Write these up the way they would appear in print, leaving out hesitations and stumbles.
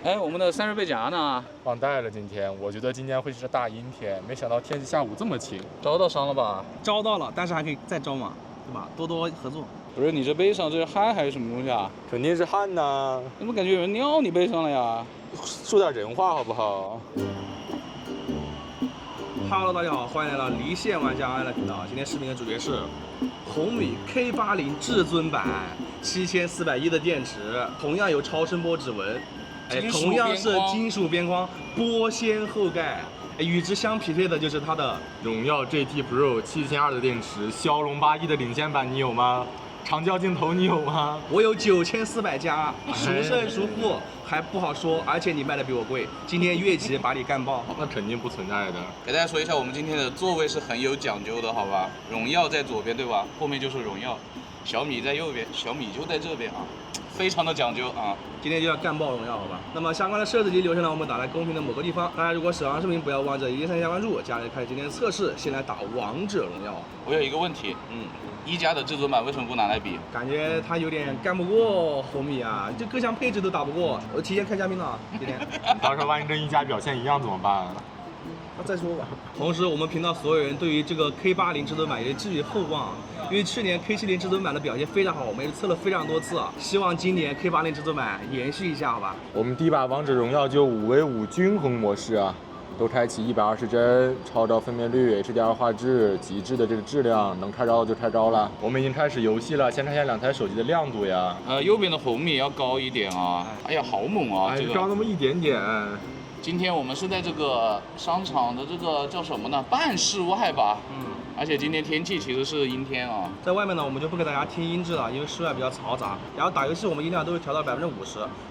哎，我们的散热背夹呢？忘带了今天，我觉得今天会是大阴天，没想到天气下午这么晴。招到伤了吧？招到了，但是还可以再招嘛，对吧？多多合作。不是你这背上这是汗还是什么东西啊？肯定是汗呐，怎么感觉有人尿你背上了呀？说点人话好不好？ Hello， 大家好，欢迎来到离线玩家 AI 的频道。今天视频的主角是红米 K80至尊版7410的电池，同样有超声波指纹，同样是金属边框玻纤后盖。与之相匹配的就是它的荣耀 GT Pro 7200的电池，骁龙81的领先版你有吗？长焦镜头你有吗？我有9400加，孰胜孰负还不好说，而且你卖的比我贵，今天越级把你干爆。那肯定不存在的。给大家说一下，我们今天的座位是很有讲究的，好吧？荣耀在左边，对吧？后面就是荣耀，小米在右边，小米就在这边啊，非常的讲究啊。今天就要干爆荣耀，好吧？那么相关的设置及流程呢，我们打在公屏的某个地方。大家如果喜欢视频，不要忘记一键三连关注，接下来开始今天的测试。先来打王者荣耀。我有一个问题，一加的至尊版为什么不拿来比？感觉它有点干不过红米啊，这各项配置都打不过。我提前开嘉宾了，今天。到时候万一跟一加表现一样怎么办？那再说吧。同时，我们频道所有人对于这个 K80至尊版也寄予厚望，因为去年 K70至尊版的表现非常好，我们也测了非常多次，希望今年 K80至尊版延续一下，好吧？我们第一把王者荣耀就5v5均衡模式啊，都开启120帧，超高分辨率 HDR 画质，极致的这个质量，能拆招就拆招了。我们已经开始游戏了，先看一下两台手机的亮度呀。右边的红米要高一点啊！哎呀，好猛啊！这个高那么一点点。今天我们是在这个商场的这个叫什么呢？半室外吧。而且今天天气其实是阴天啊。在外面呢，我们就不给大家听音质了，因为室外比较嘈杂。然后打游戏我们音量都会调到50%，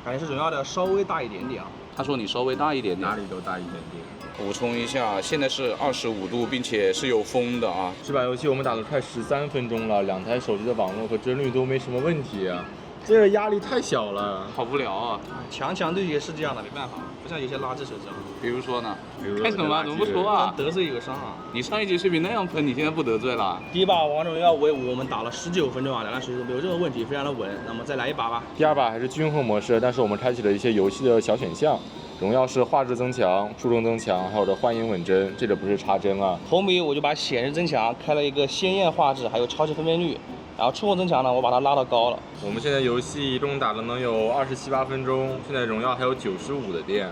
感觉是荣耀的稍微大一点点啊。他说你稍微大一点点，哪里都大一点点。补充一下，现在是25度，并且是有风的啊。这把游戏我们打了快13分钟了，两台手机的网络和帧率都没什么问题啊。这个压力太小了，好无聊啊！强对决是这样的，没办法，不像有些垃圾手机啊。比如说呢？比如说开什么？怎么不说啊？得罪友商啊！你上一集视频那样喷，你现在不得罪了？第一把王者荣耀5v5我们打了19分钟啊，两台手机都没有任何问题，非常的稳。那么再来一把吧。第二把还是均衡模式，但是我们开启了一些游戏的小选项。荣耀是画质增强、触控增强，还有这幻影稳帧，这个不是插帧啊。红米我就把显示增强开了一个鲜艳画质，还有超级分辨率。然后触控增强呢，我把它拉到高了。我们现在游戏一共打了能有27、8分钟，现在荣耀还有95的电。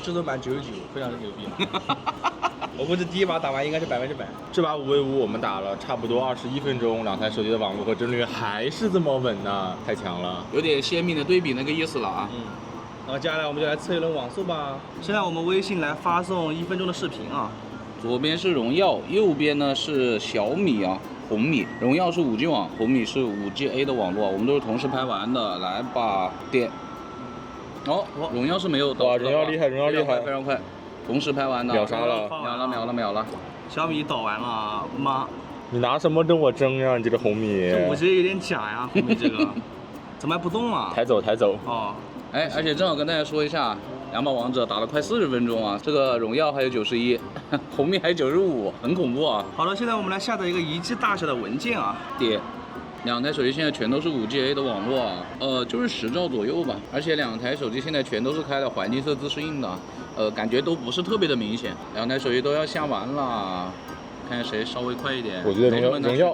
至尊版99，非常的牛逼。我估计第一把打完应该是100%。这把5v5我们打了差不多21分钟，两台手机的网络和帧率还是这么稳呢，太强了，有点鲜明的对比那个意思了啊。然后接下来我们就来测一轮网速吧。现在我们微信来发送1分钟的视频啊。左边是荣耀，右边呢是小米啊。红米，荣耀是5G 网，红米是5G-A 的网络，我们都是同时拍完的。来吧，点。哦，荣耀是没有的。哇，荣耀厉害，荣耀厉害，非常快，同时拍完的。秒杀了，秒了。小米导完了，妈！你拿什么跟我争呀？你这个红米。这我觉得有点假呀，红米这个，怎么还不动啊？抬走。哦。哎，而且正好跟大家说一下，两把王者打了快40分钟啊，这个荣耀还有91，红米还有95，很恐怖啊。好了，现在我们来下载一个1 G 大小的文件啊。点，两台手机现在全都是5G-A 的网络啊，就是10兆左右吧。而且两台手机现在全都是开了环境色自适应的，感觉都不是特别的明显。两台手机都要下完了，看谁稍微快一点。我觉得荣耀。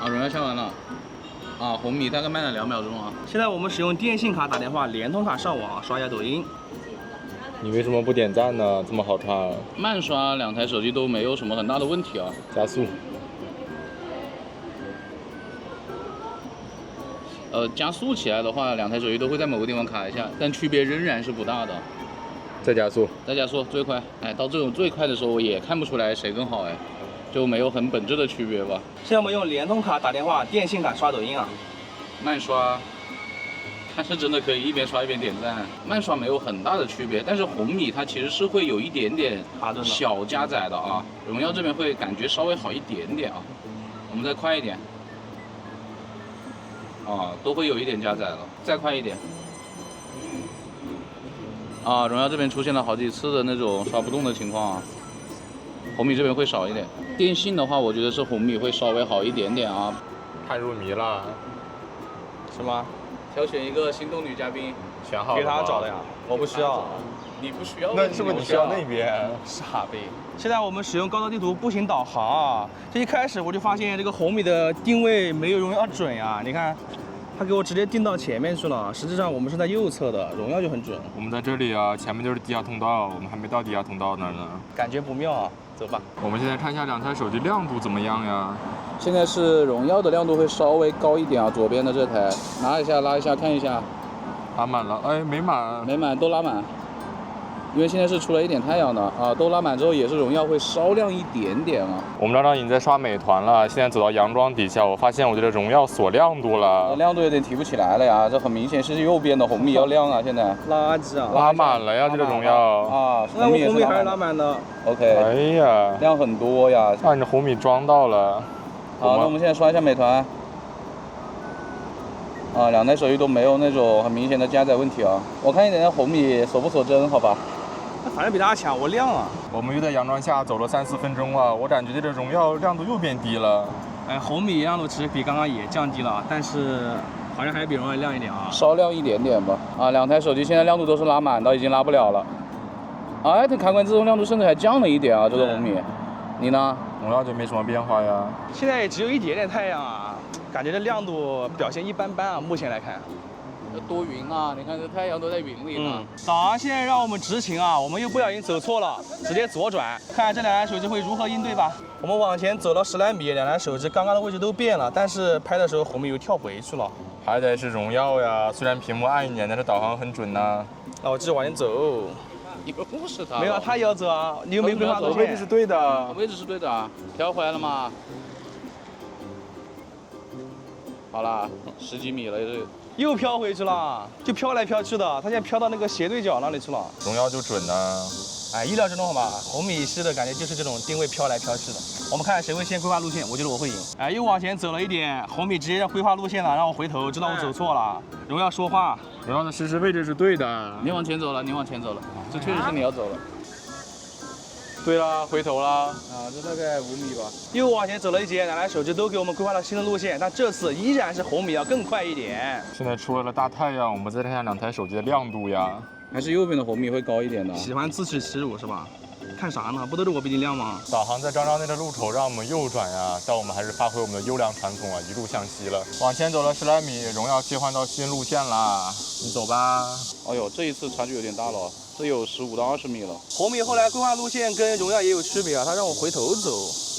啊，荣耀下完了。啊，红米大概慢了2秒钟啊。现在我们使用电信卡打电话，联通卡上网，刷一下抖音。你为什么不点赞呢？这么好看。慢刷两台手机都没有什么很大的问题啊。加速。加速起来的话，两台手机都会在某个地方卡一下，但区别仍然是不大的。再加速。最快。哎，到这种最快的时候也看不出来谁更好哎。就没有很本质的区别吧。现在我们用联通卡打电话，电信卡刷抖音啊。慢刷，但是真的可以一边刷一边点赞。慢刷没有很大的区别，但是红米它其实是会有一点点小加载的啊。荣耀这边会感觉稍微好一点点啊。我们再快一点。啊，都会有一点加载了，再快一点。啊，荣耀这边出现了好几次的那种刷不动的情况啊。红米这边会少一点，电信的话，我觉得是红米会稍微好一点点啊。太入迷了，是吗？挑选一个心动女嘉宾，选好了给他找的呀，我不需要。你不需要？那是不是你需要那边？傻逼！现在我们使用高德地图步行导航啊，这一开始我就发现这个红米的定位没有荣耀准呀。你看，它给我直接定到前面去了，实际上我们是在右侧的，荣耀就很准。我们在这里啊，前面就是地下通道，我们还没到地下通道那儿呢。感觉不妙啊，走吧。我们现在看一下两台手机亮度怎么样呀？现在是荣耀的亮度会稍微高一点啊，左边的这台，拉一下拉一下看一下，拉满了，哎，没满，没满都拉满。因为现在是出来一点太阳的啊，都拉满之后也是荣耀会稍亮一点点啊。我们刚刚已经在刷美团了，现在走到洋装底下，我发现我这个荣耀锁亮度了，亮度有点提不起来了呀，这很明显是右边的红米要亮啊，现在垃圾啊！拉满了呀，这个荣耀啊，那我红米还是拉满的。 OK， 哎呀，亮很多呀。啊，你的红米装到了。好，那我们现在刷一下美团。啊，两台手机都没有那种很明显的加载问题啊。我看一点红米锁不锁帧，好吧？反正比大家强，我亮啊。我们又在洋装下走了3、4分钟了，我感觉这个荣耀亮度又变低了。哎，红米亮度其实比刚刚也降低了，但是好像还是比荣耀亮一点啊。稍亮一点点吧。啊，两台手机现在亮度都是拉满的，已经拉不了了。哎，它开关自动亮度甚至还降了一点啊，这个红米。你呢？荣耀就没什么变化呀。现在也只有一点点太阳啊，感觉这亮度表现一般般啊，目前来看。多云啊，你看这太阳都在云里呢。导航现在让我们直行啊，我们又不小心走错了，直接左转，看这两台手机会如何应对吧。我们往前走了10来米，两台手机刚刚的位置都变了，但是拍的时候红米又跳回去了。还得是荣耀呀，虽然屏幕暗一点，但是导航很准呐。那我继续往前走。你不是他？没有，他也要走啊，你又没规划路线。位置是对的，位置是对的啊，飘回来了吗？好啦，10几米了这。又飘回去了，就飘来飘去的，他现在飘到那个斜对角那里去了。荣耀就准呢。哎，意料之中好吧？红米系的感觉就是这种定位飘来飘去的。我们看谁会先规划路线，我觉得我会赢。哎，又往前走了一点，红米直接规划路线了，让我回头，知道我走错了。荣耀说话，荣耀的实时位置是对的。你往前走了，你往前走了，这确实是你要走了。对啦，回头啦。啊，这大概5米吧。又往前走了一截，两台手机都给我们规划了新的路线，但这次依然是红米要更快一点。现在出来了大太阳，我们再看一下两台手机的亮度呀。还是右边的红米会高一点的。喜欢自取其辱是吧？看啥呢？不都是我比你亮吗？导航在张张内的路口让我们右转呀，但我们还是发挥我们的优良传统啊，一路向西了。往前走了10来米，荣耀切换到新路线啦，你走吧。哎呦，这一次差距有点大了，这有15到20米了。红米后来规划路线跟荣耀也有区别啊，他让我回头走，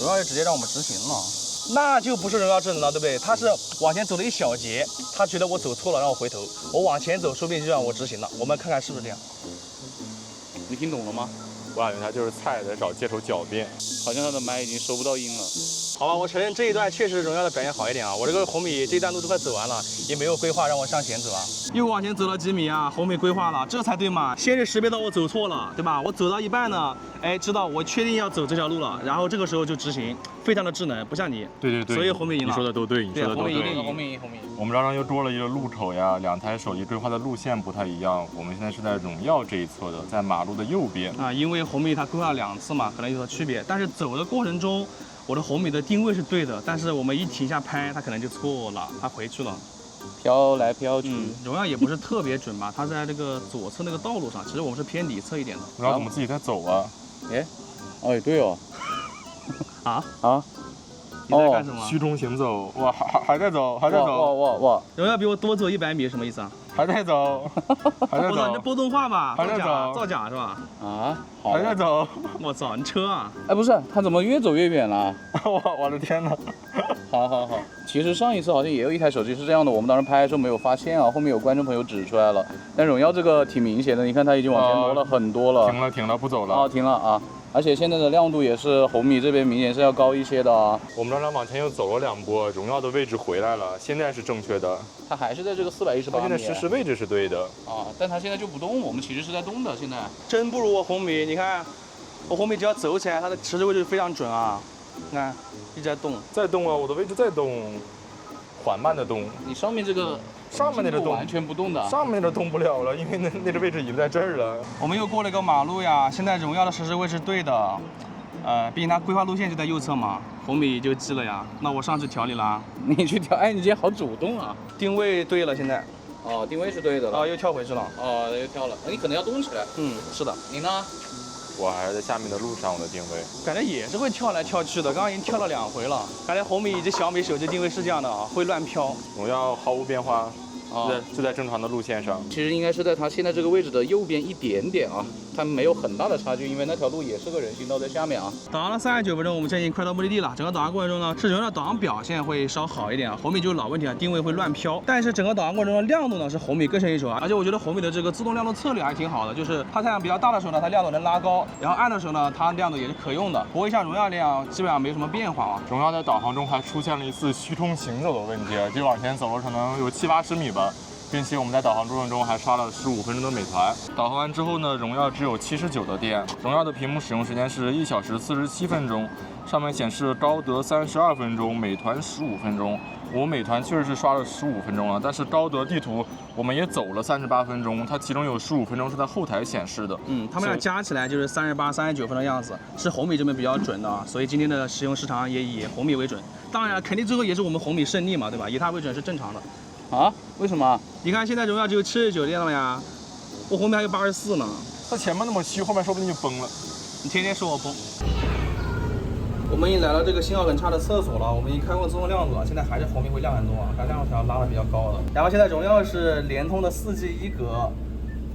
荣耀就直接让我们直行了。那就不是荣耀智能了，对不对？他是往前走了一小节，他觉得我走错了，让我回头。我往前走，说不定就让我直行了。我们看看是不是这样。你听懂了吗？我感觉他就是菜，在找借口狡辩。好像他的麦已经收不到音了。好吧，我承认这一段确实荣耀的表现好一点啊。我这个红米这一段路都快走完了，也没有规划让我向前走啊。又往前走了几米啊，红米规划了，这才对嘛。先是识别到我走错了，对吧？我走到一半呢，哎，知道我确定要走这条路了，然后这个时候就执行，非常的智能，不像你。对对对，所以红米赢了。你说的都对，你说的都对。红米赢。我们刚刚又多了一个路口呀，两台手机规划的路线不太一样。我们现在是在荣耀这一侧的，在马路的右边啊，因为红米它规划了2次嘛，可能有所区别。但是走的过程中，我的红米的定位是对的，但是我们一停下拍，它可能就错了，它回去了，飘来飘去。荣耀也不是特别准吧，它在这个左侧那个道路上，其实我们是偏里侧一点的。荣耀怎么自己在走啊？哎，对哦。啊？你在干什么？虚中行走，哇，还在走，还在走，哇！荣耀比我多走100米是什么意思啊？还在走，还在走，这波动画吧？还在走，造假是吧？啊，还在走。我操，你车啊！哎，不是，他怎么越走越远了？我的天哪！好。其实上一次好像也有一台手机是这样的，我们当时拍的时候没有发现啊，后面有观众朋友指出来了。但荣耀这个挺明显的，你看它已经往前挪了很多了。停了，不走了。哦，停了啊。而且现在的亮度也是红米这边明显是要高一些的啊。我们刚刚往前又走了2波，荣耀的位置回来了，现在是正确的。它还是在这个418米。它现在实时位置是对的。啊，但它现在就不动，我们其实是在动的。现在真不如我红米，你看，我红米只要走起来，它的实时位置非常准啊。你看，一直在动。在动啊，我的位置在动，缓慢的动。你上面这个。上面那个动完全不动的，上面的动不了了，因为那个位置已经在这儿了。我们又过了一个马路呀，现在荣耀的实时位置对的，毕竟它规划路线就在右侧嘛，红米就记了呀。那我上去调你啦。你去调，哎，你今天好主动啊。定位对了，现在。哦，定位是对的了。啊，又跳回去了。哦，又跳了，你可能要动起来。是的。你呢？我还是在下面的路上，我的定位。感觉也是会跳来跳去的，刚刚已经跳了2回了。感觉红米以及小米手机定位是这样的啊，会乱飘。荣耀毫无变化，啊，就在正常的路线上。其实应该是在它现在这个位置的右边一点点啊，它没有很大的差距，因为那条路也是个人行道在下面啊。导航了39分钟，我们现在已经快到目的地了。整个导航过程中呢，是荣耀导航表现会稍好一点啊，红米就是老问题啊，定位会乱飘。但是整个导航过程中的亮度呢是红米更胜一筹啊，而且我觉得红米的这个自动亮度策略还挺好的，就是它太阳比较大的时候呢，它亮度能拉高，然后暗的时候呢，它亮度也是可用的，不会像荣耀那样基本上没什么变化啊。荣耀在导航中还出现了一次虚通行走的问题，就往前走了可能有70-80米吧。并且我们在导航过程中还刷了15分钟的美团。导航完之后呢，荣耀只有79的电。荣耀的屏幕使用时间是1小时47分钟，上面显示高德32分钟，美团15分钟。我美团确实是刷了15分钟了，但是高德地图我们也走了38分钟，它其中有15分钟是在后台显示的。他们俩加起来就是38、39分的样子，是红米这边比较准的啊，所以今天的使用时长也以红米为准。当然，肯定最后也是我们红米胜利嘛，对吧？以它为准是正常的。啊？为什么？你看现在荣耀只有79电了呀，我红米还有84呢。它前面那么虚，后面说不定就崩了。你天天说我崩。我们已经来到这个信号很差的厕所了，我们已经开过自动亮度了，现在还是红米会亮很多啊，它亮度条拉的比较高的。然后现在荣耀是联通的4G 1格，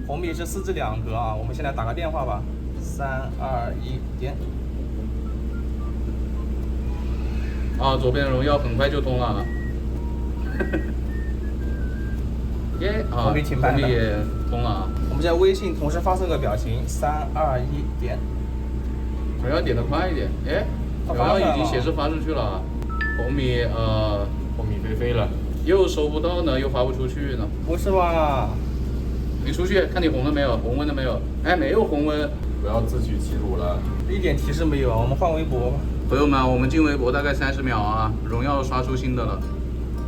红米是4G 2格啊。我们现在打个电话吧，3、2、1，点。啊，左边荣耀很快就通了。耶，啊，红米挺慢的，红米也通了啊。我们现在微信同时发送个表情，3、2、1，点。荣耀点的快一点，哎，荣耀已经显示发出去了。红米飞了，又收不到呢，又发不出去呢。不是吧？你出去看你红了没有？红温了没有？哎，没有红温。不要自取其辱了，一点提示没有啊！我们换微博吧。朋友们，我们进微博大概30秒啊，荣耀刷出新的了。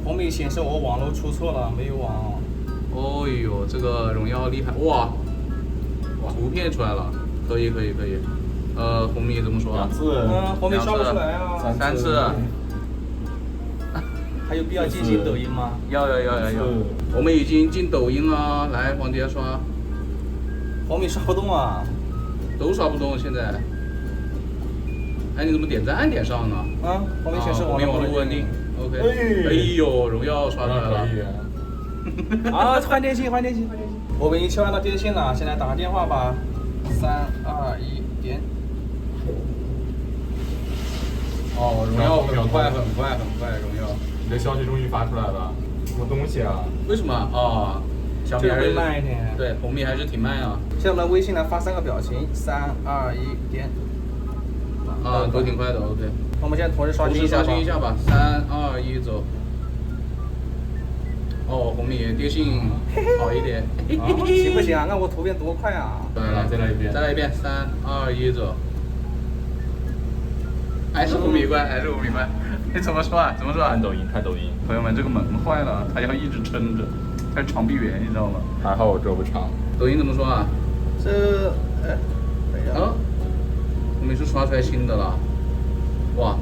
红米显示我网络出错了，没有网。哦呦，这个荣耀厉害哇！图片出来了，可以。红米怎么说？红米刷不出来啊。3次。还有必要进行抖音吗？要。我们已经进抖音了，来往底下刷。红米刷不动啊。都刷不动现在。哎，你怎么点赞点上呢？红米显示网络稳定。OK。哎呦，荣耀刷出来了。啊，换电信。我们已经切换到电信了，现在打个电话吧。3、2、1，点。哦，荣耀很快，荣耀。你的消息终于发出来了，什么东西啊？为什么啊？小米还是慢一点。对，红米还是挺慢啊。现在我们的微信来发3个表情，3、2、1，点。啊，都挺快的 ，OK。我们现在同时刷新一下吧，3、2、1，走。哦，红米电信好一点。行不行啊？那我图片多快啊！再来一遍，3、2、1，走。还是红米快。你怎么说啊？看抖音。朋友们，这个门坏了，它要一直撑着，它是长臂猿，你知道吗？还好我胳膊长。抖音怎么说啊？红米是刷出来新的了，哇！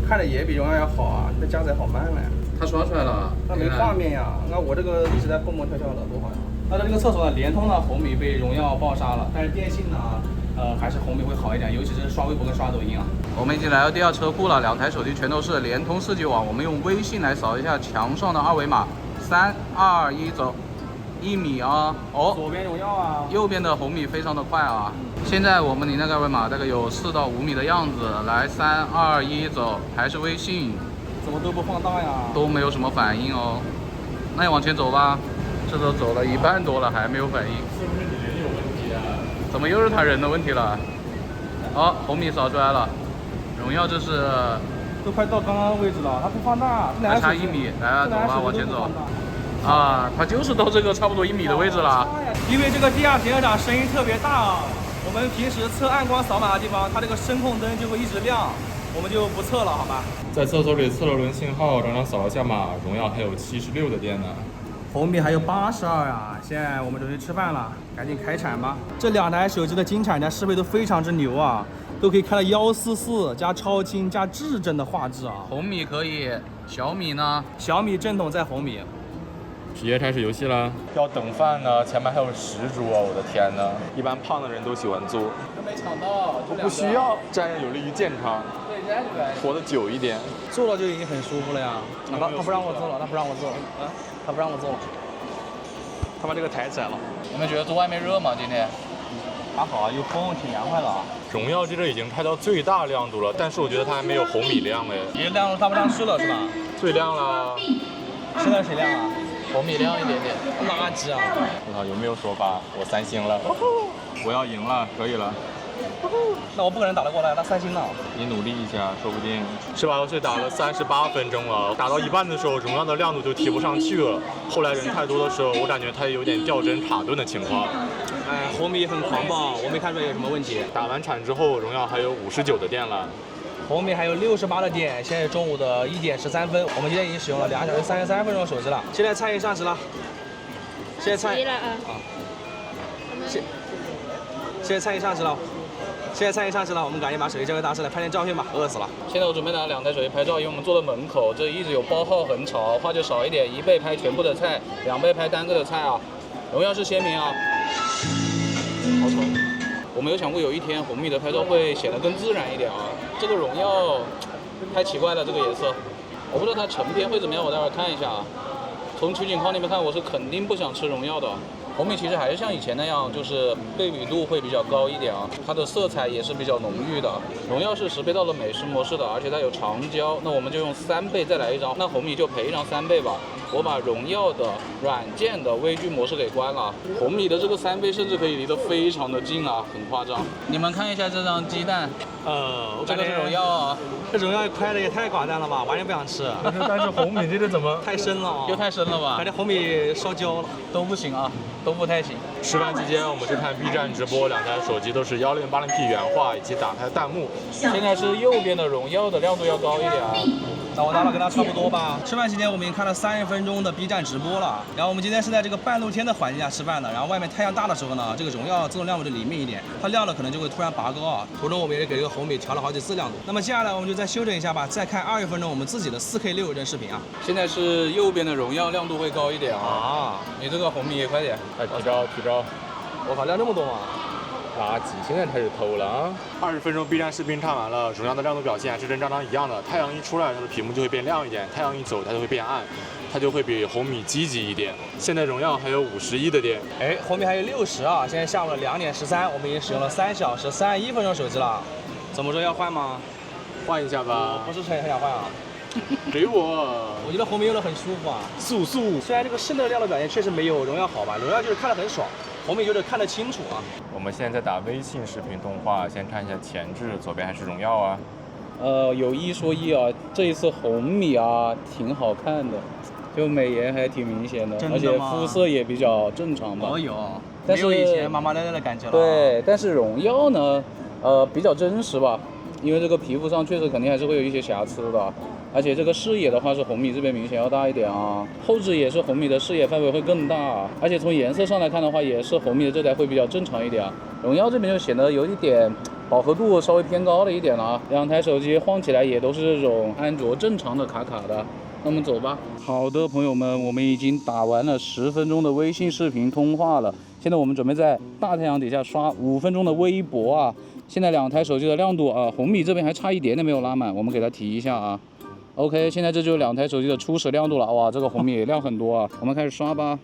看着也比荣耀要好啊，你的加载好慢嘞。它刷出来了，那没画面呀，那我这个一直在蹦蹦跳跳的，多好呀！那在这个厕所呢，联通呢红米被荣耀爆杀了，但是电信呢，还是红米会好一点，尤其是刷微博跟刷抖音啊。我们已经来到第2车库了，2台手机全都是联通4G 网，我们用微信来扫一下墙上的二维码，3、2、1，走，1米啊！哦，左边荣耀啊，右边的红米非常的快啊。现在我们离那个二维码大概有4到5米的样子，来3、2、1，走，还是微信。怎么都不放大呀？都没有什么反应哦。那你往前走吧，这都走了1半多了还没有反应，是不是你人有问题啊？怎么又是他人的问题了？好，红米扫出来了，荣耀这是都快到刚刚位置了，它不放大，还差1米，来走吧，往前走。啊，它就是到这个差不多1米的位置了。因为这个地下停车场声音特别大啊，我们平时测暗光扫码的地方，它这个声控灯就会一直亮，我们就不测了，好吧？在厕所里测了轮信号，刚刚扫了下码，荣耀还有76的电呢。红米还有82啊！现在我们准备吃饭了，赶紧开产吧。这2台手机的金产家适配都非常之牛啊，都可以开到144加超清加至臻的画质啊。红米可以，小米呢？小米正统在红米。直接开始游戏了。要等饭呢，前面还有10桌，我的天呐！一般胖的人都喜欢做。都没抢到，我不需要，这样有利于健康，对，这样就来。活得久一点。做了就已经很舒服了呀。他不让我做了，他不让我做了，他不让我做了。他把这个抬起来了。你们觉得坐外面热吗？今天？还好啊，有风，挺凉快的啊。荣耀这个已经开到最大亮度了，但是我觉得它还没有红米亮哎。也亮大不亮去了是吧？最亮了。现在谁亮啊？红米亮一点点。垃圾啊！我操，有没有说法？我3星了，我要赢了，可以了。那我不可能打得过来，他3星呢。你努力一下，说不定。这把游戏打了38分钟了，打到一半的时候，荣耀的亮度就提不上去了。后来人太多的时候，我感觉它有点掉帧卡顿的情况。哎，红米很狂暴，我没看出来有什么问题。打完铲之后，荣耀还有59的电了。红米还有68的电，现在中午的1点13分，我们今天已经使用了2小时33分钟手机了。现在菜也上齐了，现在菜现在菜也上齐了。现在菜也上齐了，我们赶紧把手机交给大师来拍点照片吧，饿死了。现在我准备拿2台手机拍照，因为我们坐在门口，这一直有包号很吵，话就少一点，1倍拍全部的菜，2倍拍单个的菜啊。荣耀是鲜明啊，好丑。我没有想过有一天红米的拍照会显得更自然一点啊。这个荣耀太奇怪了，这个颜色，我不知道它成片会怎么样，我待会儿看一下啊。从取景框里面看，我是肯定不想吃荣耀的。红米其实还是像以前那样，就是对比度会比较高一点啊，它的色彩也是比较浓郁的。荣耀是10倍到了美式模式的，而且它有长焦，那我们就用3倍再来一张，那红米就赔一张3倍吧。我把荣耀的软件的微距模式给关了，红米的这个3倍甚至可以离得非常的近啊，很夸张。你们看一下这张鸡蛋，这个是荣耀啊，这荣耀快的也太寡淡了吧，完全不想吃。但是红米这个怎么太深了啊？又太深了吧？感觉红米烧焦了，都不行啊，都不太行。吃饭期间，我们去看 B 站直播，2台手机都是1080p 原画以及打开弹幕。现在是右边的荣耀的亮度要高一点啊。那我打法跟他差不多吧。吃饭期间我们已经看了30分钟的 B 站直播了，然后我们今天是在这个半露天的环境下吃饭的，然后外面太阳大的时候呢，这个荣耀自动亮度就灵敏一点，它亮了可能就会突然拔高啊。途中我们也给这个红米调了好几次亮度。那么接下来我们就再修整一下吧，再看20分钟我们自己的4K 60帧视频啊。现在是右边的荣耀亮度会高一点啊，你这个红米也快点，哎，提高！我靠，亮这么多吗？垃圾，现在开始偷了啊！20分钟 B 站视频看完了，荣耀的亮度表现还是跟刚刚一样的。太阳一出来，它的屏幕就会变亮一点；太阳一走，它就会变暗，它就会比红米积极一点。现在荣耀还有51的电，哎，红米还有60啊！现在下午的2点13，我们已经使用了3小时31分钟手机了。怎么说要换吗？换一下吧。不是很想换啊。给我！我觉得红米用的很舒服啊。速！虽然这个室内亮度表现确实没有荣耀好吧，荣耀就是看得很爽。红米就是看得清楚啊。我们现在在打微信视频通话，先看一下前置，左边还是荣耀啊。有一说一啊，这一次红米啊挺好看的，就美颜还挺明显的，而且肤色也比较正常吧。有，但是没有以前麻麻咧咧的感觉了。对，但是荣耀呢，比较真实吧，因为这个皮肤上确实肯定还是会有一些瑕疵的。而且这个视野的话是红米这边明显要大一点啊，后置也是红米的视野范围会更大，而且从颜色上来看的话，也是红米的这台会比较正常一点啊。荣耀这边就显得有一点饱和度稍微偏高了一点了啊。2台手机晃起来也都是这种安卓正常的卡的。那我们走吧。好的，朋友们，我们已经打完了10分钟的微信视频通话了，现在我们准备在大太阳底下刷5分钟的微博啊。现在2台手机的亮度啊，红米这边还差一点点没有拉满，我们给它提一下啊。OK， 现在这就是2台手机的初始亮度了，哇，这个红米也亮很多啊。我们开始刷吧。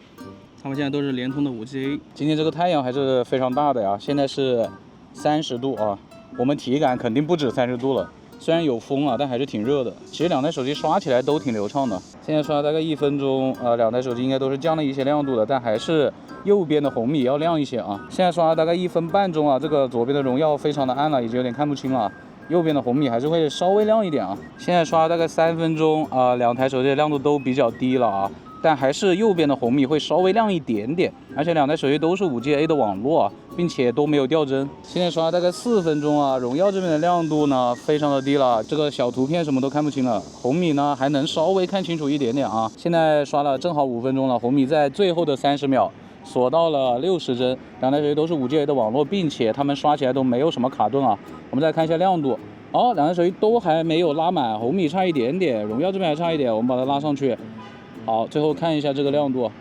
他们现在都是联通的5G。今天这个太阳还是非常大的呀，现在是30度啊，我们体感肯定不止30度了。虽然有风啊，但还是挺热的。其实2台手机刷起来都挺流畅的。现在刷大概1分钟，2台手机应该都是降了一些亮度的，但还是右边的红米要亮一些啊。现在刷大概1分半钟啊，这个左边的荣耀非常的暗了，已经有点看不清了。右边的红米还是会稍微亮一点啊。现在刷大概3分钟啊，2台手机的亮度都比较低了啊，但还是右边的红米会稍微亮一点点，而且2台手机都是5G A 的网络啊，并且都没有掉帧。现在刷大概4分钟啊，荣耀这边的亮度呢非常的低了，这个小图片什么都看不清了。红米呢还能稍微看清楚一点点啊。现在刷了正好5分钟了，红米在最后的30秒锁到了60帧，2台手机都是5G A 的网络，并且它们刷起来都没有什么卡顿啊。我们再看一下亮度，哦，2台手机都还没有拉满，红米差一点点，荣耀这边还差一点，我们把它拉上去。好，最后看一下这个亮度，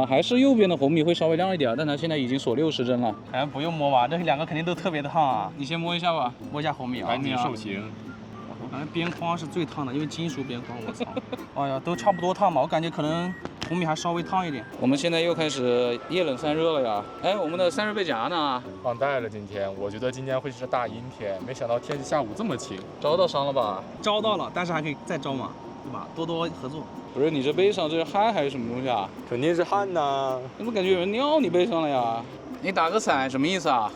还是右边的红米会稍微亮一点，但它现在已经锁60帧了。好像不用摸吧，这两个肯定都特别的烫啊。你先摸一下吧，摸一下红米啊。赶紧受刑。好像边框是最烫的，因为金属边框，我操！哎呀，都差不多烫吧，我感觉可能红米还稍微烫一点。我们现在又开始夜冷散热了呀。哎，我们的散热背夹呢？放带了，今天我觉得今天会是大阴天，没想到天气下午这么晴。招到伤了吧？招到了，但是还可以再招嘛，对吧？多多合作。不是你这背上这是汗还是什么东西啊？肯定是汗呐！怎么感觉有人尿你背上了呀？你打个伞什么意思啊？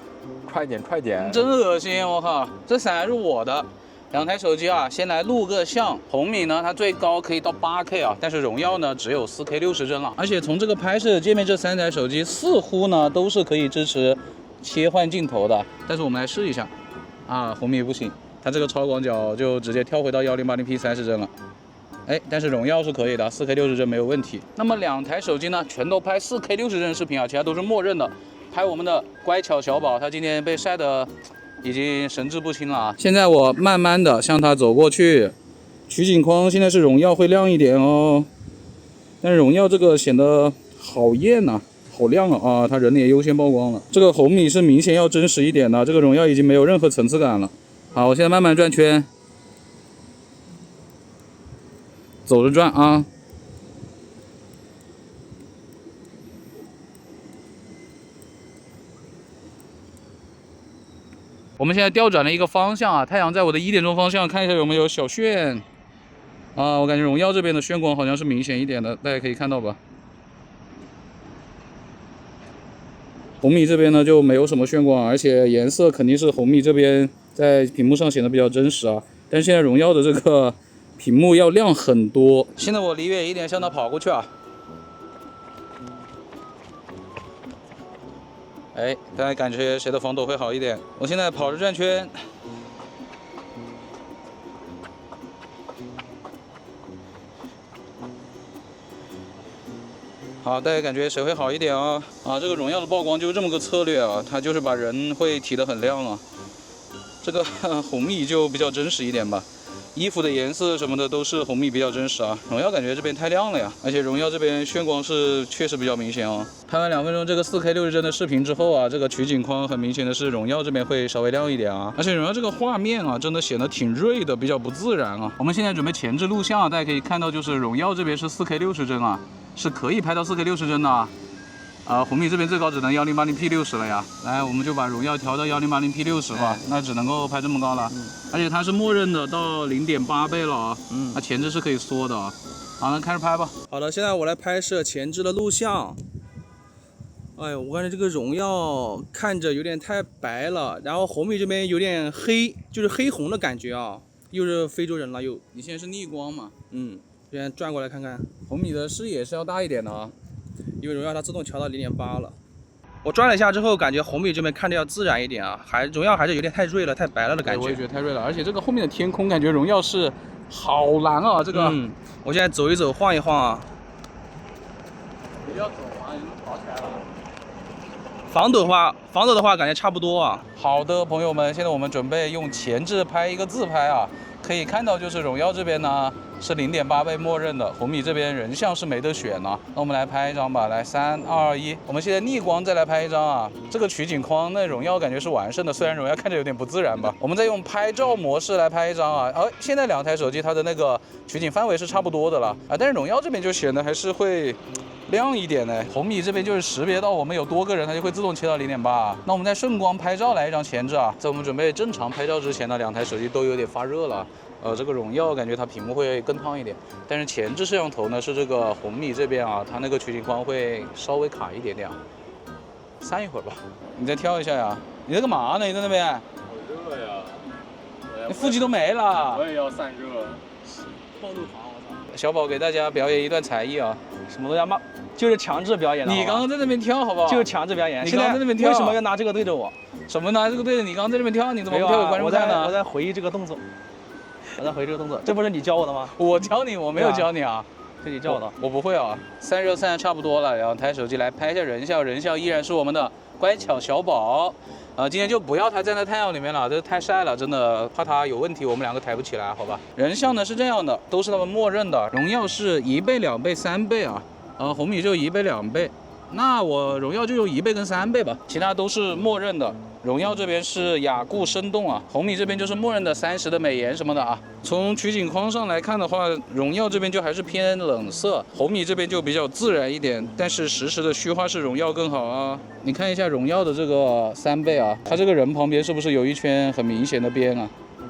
快点快点！真恶心！我靠，这伞是我的。两台手机啊，先来录个像。红米呢，它最高可以到8K 啊，但是荣耀呢只有4K 60帧了。而且从这个拍摄界面，这3台手机似乎呢都是可以支持切换镜头的。但是我们来试一下，红米不行，它这个超广角就直接跳回到1080P 30帧了。哎，但是荣耀是可以的，4K 60帧没有问题。那么两台手机呢，全都拍4K 60帧视频啊，其他都是默认的。拍我们的乖巧小宝，它今天被晒得已经神志不清了啊！现在我慢慢的向它走过去，取景框现在是荣耀会亮一点哦，但是荣耀这个显得好艳呐，好亮啊！它人脸优先曝光了，这个红米是明显要真实一点的，这个荣耀已经没有任何层次感了。好，我现在慢慢转圈，走着转啊。我们现在调转了一个方向啊，太阳在我的1点钟方向，看一下有没有小炫我感觉荣耀这边的眩光好像是明显一点的，大家可以看到吧。红米这边呢就没有什么眩光，而且颜色肯定是红米这边在屏幕上显得比较真实啊。但是现在荣耀的这个屏幕要亮很多。现在我离远一点向它跑过去啊。哎，大家感觉谁的防抖会好一点？我现在跑着转圈，好，大家感觉谁会好一点啊？这个荣耀的曝光就是这么个策略啊，它就是把人会提得很亮啊。这个红米就比较真实一点吧。衣服的颜色什么的都是红米比较真实啊，荣耀感觉这边太亮了呀，而且荣耀这边眩光是确实比较明显哦。拍完2分钟这个4K 60帧的视频之后啊，这个取景框很明显的是荣耀这边会稍微亮一点啊，而且荣耀这个画面啊真的显得挺锐的，比较不自然啊。我们现在准备前置录像啊，大家可以看到就是荣耀这边是4K 60帧啊，是可以拍到4K 60帧的啊。红米这边最高只能1080P 60了呀，来我们就把荣耀调到1080P 60吧，那只能够拍这么高了，而且它是默认的到0.8倍了啊，它前置是可以缩的啊。好，那开始拍吧。好的，现在我来拍摄前置的录像。哎呦，我感觉这个荣耀看着有点太白了，然后红米这边有点黑，就是黑红的感觉啊，又是非洲人了又。你现在是逆光嘛？现在转过来看看，红米的视野是要大一点的啊。因为荣耀它自动调到0.8了，我转了一下之后，感觉红米这边看着要自然一点啊，荣耀还是有点太锐了、太白了的感觉。我也觉得太锐了，而且这个后面的天空感觉荣耀是好蓝啊，这个。我现在走一走、晃一晃啊。不要走啊，已经跑起来了。防抖的话感觉差不多啊。好的，朋友们，现在我们准备用前置拍一个自拍啊，可以看到就是荣耀这边呢是0.8倍默认的，红米这边人像是没得选呢。那我们来拍一张吧，来3、2、1，我们现在逆光再来拍一张啊。这个取景框那荣耀感觉是完胜的，虽然荣耀看着有点不自然吧。我们再用拍照模式来拍一张啊。现在2台手机它的那个取景范围是差不多的了啊，但是荣耀这边就显得还是会亮一点呢。红米这边就是识别到我们有多个人，它就会自动切到0.8。那我们在顺光拍照来一张前置啊，在我们准备正常拍照之前呢，2台手机都有点发热了。这个荣耀感觉它屏幕会更烫一点，但是前置摄像头呢是这个红米这边啊，它那个取景框会稍微卡一点点。散一会儿吧，你再跳一下呀。你在干嘛呢？你在那边？好热呀！你腹肌都没了。我也要散热。暴露狂，我操！小宝给大家表演一段才艺啊。什么东西嘛？就是强制表演的。你刚刚在那边跳好不好？就是强制表演。你刚刚在那边跳，为什么要拿这个对着我？什么拿这个对着你？刚刚在那边跳，你怎么不跳给观众看呢？我在回忆这个动作。这不是你教我的吗？我教你，我没有教你啊。自己叫的。我不会啊，散热散的差不多了，两台手机来拍一下人像，人像依然是我们的乖巧小宝。今天就不要它站在太阳里面了，这太晒了，真的怕它有问题，我们两个抬不起来，好吧？人像呢是这样的，都是他们默认的，荣耀是1倍、2倍、3倍啊，红米就1倍、2倍，那我荣耀就用1倍跟3倍吧，其他都是默认的。荣耀这边是雅固生动啊，红米这边就是默认的30的美颜什么的啊。从取景框上来看的话，荣耀这边就还是偏冷色，红米这边就比较自然一点，但是实时的虚化是荣耀更好啊。你看一下荣耀的这个3倍啊，它这个人旁边是不是有一圈很明显的边啊？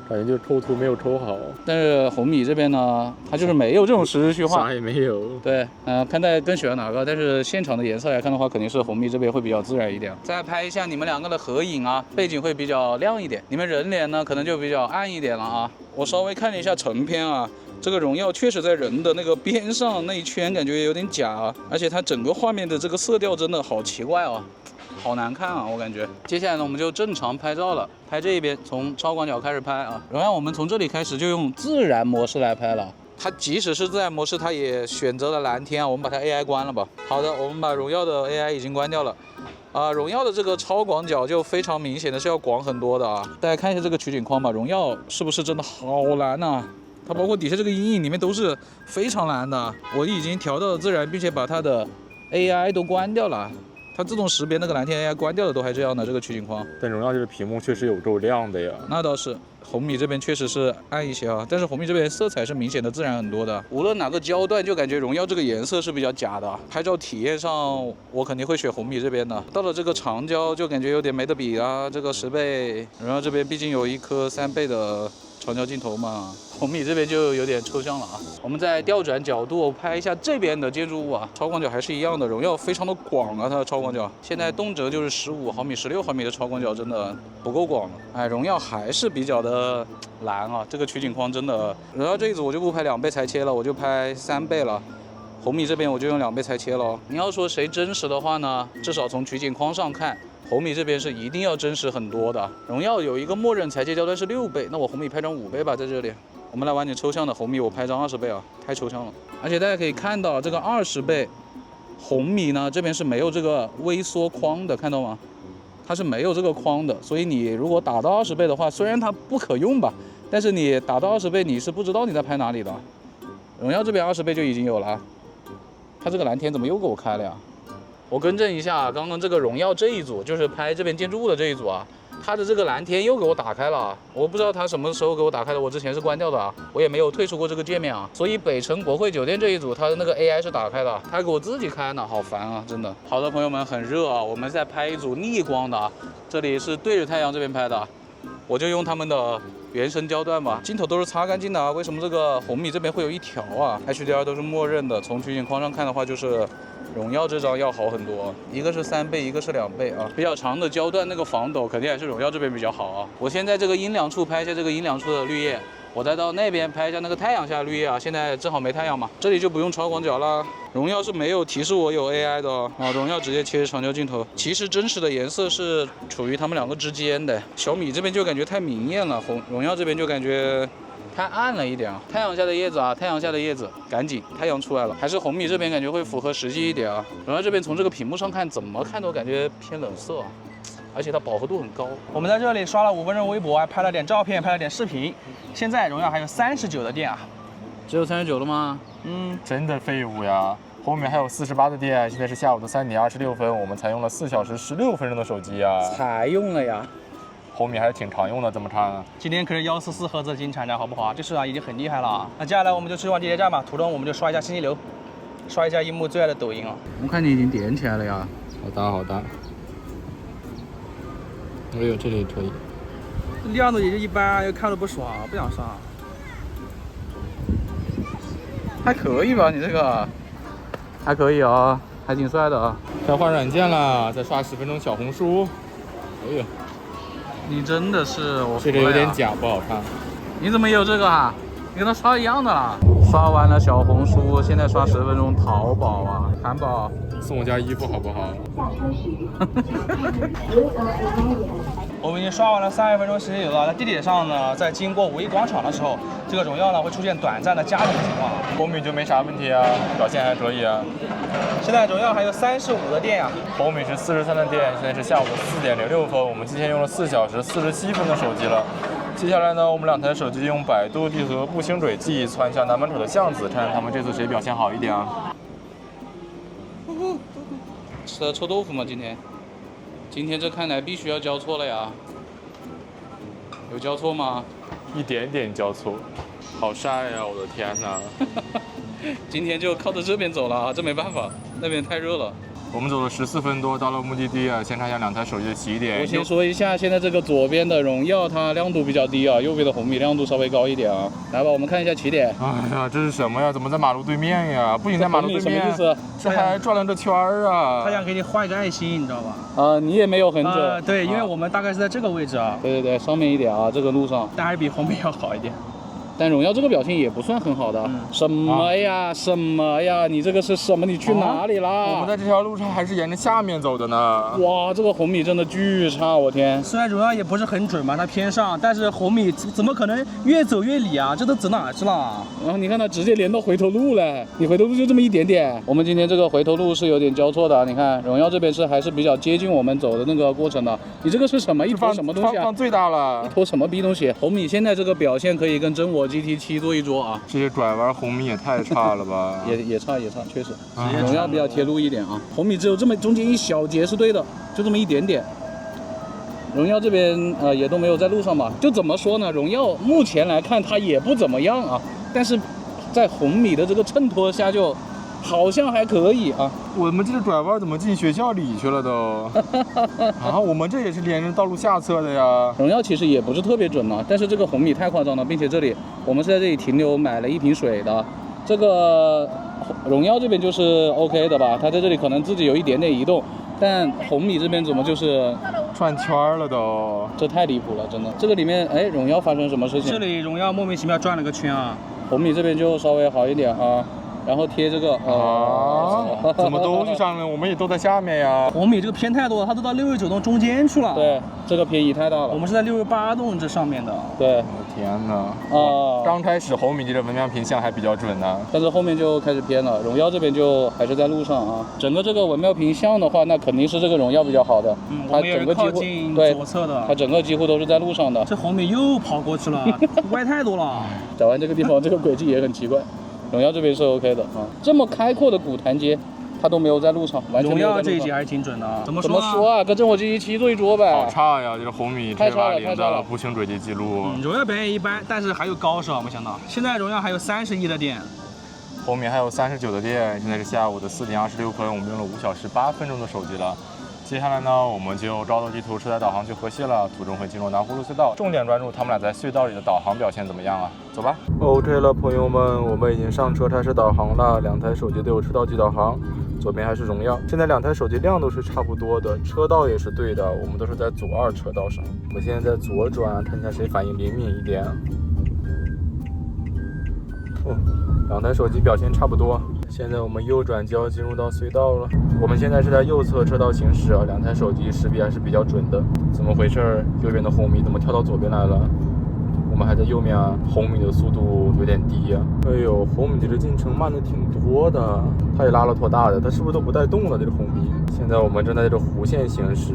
感觉就是抽图没有抽好。但是红米这边呢，它就是没有这种实时虚化，啥也没有。对，看大家更喜欢哪个，但是现场的颜色来看的话，肯定是红米这边会比较自然一点。再拍一下你们两个的合影啊，背景会比较亮一点，你们人脸呢可能就比较暗一点了啊。我稍微看了一下成片啊，这个荣耀确实在人的那个边上那一圈感觉有点假啊，而且它整个画面的这个色调真的好奇怪啊。好难看啊，我感觉。接下来呢，我们就正常拍照了，拍这一边，从超广角开始拍啊。然后我们从这里开始就用自然模式来拍了。它即使是自然模式，它也选择了蓝天啊。我们把它 AI 关了吧。好的，我们把荣耀的 AI 已经关掉了。荣耀的这个超广角就非常明显的是要广很多的啊。大家看一下这个取景框吧，荣耀是不是真的好蓝啊？它包括底下这个阴影里面都是非常蓝的。我已经调到了自然，并且把它的 AI 都关掉了。它自动识别那个蓝天 AI 关掉的都还这样的这个取景框，但荣耀这个屏幕确实有够亮的呀。那倒是，红米这边确实是暗一些啊，但是红米这边色彩是明显的自然很多的。无论哪个焦段，就感觉荣耀这个颜色是比较假的。拍照体验上，我肯定会选红米这边的。到了这个长焦，就感觉有点没得比啊。这个10倍，荣耀这边毕竟有一颗3倍的长焦镜头嘛，红米这边就有点抽象了啊。我们再调转角度拍一下这边的建筑物啊，超广角还是一样的，荣耀非常的广啊，它的超广角现在动辄就是15毫米、16毫米的超广角，真的不够广了。哎，荣耀还是比较的蓝啊，这个取景框真的。荣耀这一组我就不拍2倍裁切了，我就拍3倍了。红米这边我就用2倍裁切了。你要说谁真实的话呢，至少从取景框上看，红米这边是一定要真实很多的。荣耀有一个默认裁切焦段是6倍，那我红米拍张5倍吧，在这里。我们来玩点抽象的，红米我拍张20倍啊，太抽象了。而且大家可以看到这个20倍，红米呢这边是没有这个微缩框的，看到吗？它是没有这个框的，所以你如果打到20倍的话，虽然它不可用吧，但是你打到20倍你是不知道你在拍哪里的。荣耀这边20倍就已经有了，它这个蓝天怎么又给我开了呀？我更正一下，刚刚这个荣耀这一组就是拍这边建筑物的这一组啊，它的这个蓝天又给我打开了，我不知道它什么时候给我打开的，我之前是关掉的啊，我也没有退出过这个界面啊。所以北城国会酒店这一组它的那个 AI 是打开的，它给我自己开呢，好烦啊，真的。好的，朋友们，很热啊，我们再拍一组逆光的啊，这里是对着太阳这边拍的，我就用他们的原生焦段吧，镜头都是擦干净的啊，为什么这个红米这边会有一条啊 ？HDR 都是默认的，从取景框上看的话就是荣耀这张要好很多，一个是3倍，一个是2倍啊。比较长的焦段那个防抖肯定还是荣耀这边比较好啊。我先在这个阴凉处拍一下这个阴凉处的绿叶，我再到那边拍一下那个太阳下的绿叶啊。现在正好没太阳嘛，这里就不用超广角啦。荣耀是没有提示我有 AI 的啊，荣耀直接切长焦镜头。其实真实的颜色是处于它们两个之间的，小米这边就感觉太明艳了，荣耀这边就感觉太暗了一点啊。太阳下的叶子啊，太阳下的叶子，赶紧，太阳出来了，还是红米这边感觉会符合实际一点啊。荣耀这边从这个屏幕上看，怎么看都感觉偏冷色啊，而且它饱和度很高。我们在这里刷了5分钟微博，还拍了点照片，拍了点视频。现在荣耀还有39的电啊，只有39了吗？真的废物呀！后面还有48的电，现在是下午的3点26分，我们才用了4小时16分钟的手机呀。才用了呀。红米还是挺常用的，这么看。今天可是144赫兹金产量，好不好？就是啊，已经很厉害了。那接下来我们就去往地铁站吧，途中我们就刷一下信息流，刷一下樱木最爱的抖音啊。我看你已经点起来了呀。好大好大。哎呦，这里可以。亮度也就一般，又看着不爽，不想上。还可以吧，你这个还可以啊，还挺帅的啊。该换软件了，再刷10分钟小红书。哎呦，你真的是我服了呀。这个有点假，不好看。你怎么也有这个啊？你跟他刷一样的啦。刷完了小红书，现在刷10分钟淘宝啊，韩宝送我件衣服好不好？我们已经刷完了30分钟时间游了，在地铁上呢，在经过5一广场的时候，这个荣耀呢会出现短暂的加点情况。红米就没啥问题啊，表现还可以啊。现在荣耀还有35的电啊。红米是43的电，现在是下午的4点06分，我们今天用了4小时47分的手机了。接下来呢，我们2台手机用百度地图、步行轨迹窜向南门口的巷子，看看他们这次谁表现好一点啊。吃的臭豆腐吗？今天这看来必须要交错了呀。有交错吗？一点点交错，好晒呀！我的天哪！今天就靠着这边走了啊，这没办法，那边太热了。我们走了14分多，到了目的地啊。先看一下2台手机的起点。我先说一下，现在这个左边的荣耀它亮度比较低啊，右边的红米亮度稍微高一点啊。来吧，我们看一下起点。哎呀，这是什么呀？怎么在马路对面呀？不仅在马路对面，什么意思？这还转了个圈儿啊！他想给你画一个爱心，你知道吧？你也没有很准。对，因为我们大概是在这个位置啊。对对对，上面一点啊，这个路上。但还是比红米要好一点。但荣耀这个表现也不算很好的。什么呀？什么呀？你这个是什么？你去哪里啦？我们在这条路上还是沿着下面走的呢。哇，这个红米真的巨差，我天！虽然荣耀也不是很准嘛，它偏上，但是红米怎么可能越走越里啊？这都走哪去了？然后你看它直接连到回头路了，你回头路就这么一点点。我们今天这个回头路是有点交错的，你看荣耀这边是还是比较接近我们走的那个过程的。你这个是什么？一坨什么东西啊？放最大了。一坨什么逼东西？红米现在这个表现可以跟真我 GT7做一桌啊。这些拐弯红米也太差了吧？也差，确实。荣耀比较贴路一点啊，红米只有这么中间一小节是对的，就这么一点点。荣耀这边也都没有在路上嘛，就怎么说呢？荣耀目前来看它也不怎么样啊，但是在红米的这个衬托下就好像还可以啊。我们这个拐弯怎么进学校里去了都？啊，我们这也是连着道路下侧的呀。荣耀其实也不是特别准嘛，但是这个红米太夸张了，并且这里我们是在这里停留买了一瓶水的，这个荣耀这边就是 OK 的吧，它在这里可能自己有一点点移动。但红米这边怎么就是转圈了都？这太离谱了，真的。这个里面，荣耀发生什么事情？这里荣耀莫名其妙转了个圈啊。红米这边就稍微好一点啊，然后贴这个怎么都去上了？我们也都在下面呀。红米这个偏太多了，它都到69栋中间去了。对，这个偏移太大了。我们是在68栋这上面的。对。我的天哪！刚开始红米这个文庙屏向还比较准呢，但是后面就开始偏了。荣耀这边就还是在路上啊。整个这个文庙屏向的话，那肯定是这个荣耀比较好的。它整个靠近左侧的。它整个几乎都是在路上的。这红米又跑过去了，歪太多了。找完这个地方，这个轨迹也很奇怪。荣耀这边是 OK 的啊，这么开阔的古坛街，它都没有在路上，完全没有在路上。荣耀这一集还是挺准的。怎么说啊？跟真我GT7做一桌呗。好差呀，这个红米K80的步行轨迹记录。荣耀表现一般，但是还有高手，没想到。现在荣耀还有31的电，红米还有39的电。现在是下午的4点26分，我们用了5小时8分钟的手机了。接下来呢，我们就照着地图车载导航去河西了，途中会进入南葫芦隧道，重点关注他们俩在隧道里的导航表现怎么样啊？走吧。OK 了，朋友们，我们已经上车开始导航了，2台手机都有车道级导航，左边还是荣耀。现在2台手机亮度是差不多的，车道也是对的，我们都是在左2车道上。我们现在在左转，看一下谁反应灵敏一点。2台手机表现差不多。现在我们右转就要进入到隧道了。我们现在是在右侧车道行驶啊，2台手机识别还是比较准的。怎么回事？右边的红米怎么跳到左边来了？我们还在右面啊，红米的速度有点低啊。哎呦，红米这个进程慢的挺多的，它也拉了坨大的，它是不是都不带动了？这个红米。现在我们正在这弧线行驶，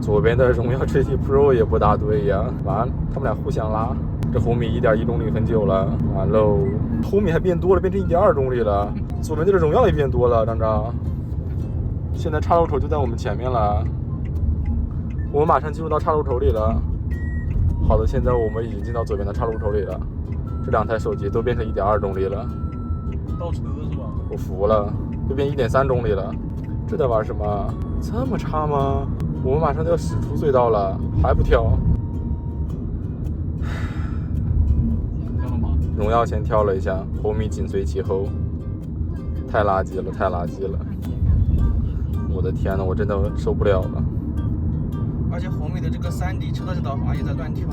左边的荣耀 GT Pro 也不大对呀，完，他们俩互相拉。这红米1.1公里很久了，完喽，红米还变多了，变成1.2公里了。左边这个荣耀也变多了，张张。现在岔路口就在我们前面了，我们马上进入到岔路口里了。好的，现在我们已经进到左边的岔路口里了。这2台手机都变成1.2公里了，倒车是吧？我服了，都变1.3公里了。这在玩什么？这么差吗？我们马上就要驶出隧道了，还不跳？荣耀先跳了一下，红米紧随其后，太垃圾了，太垃圾了！我的天呐，我真的受不了了。而且红米的这个3D 车载导航也在乱跳。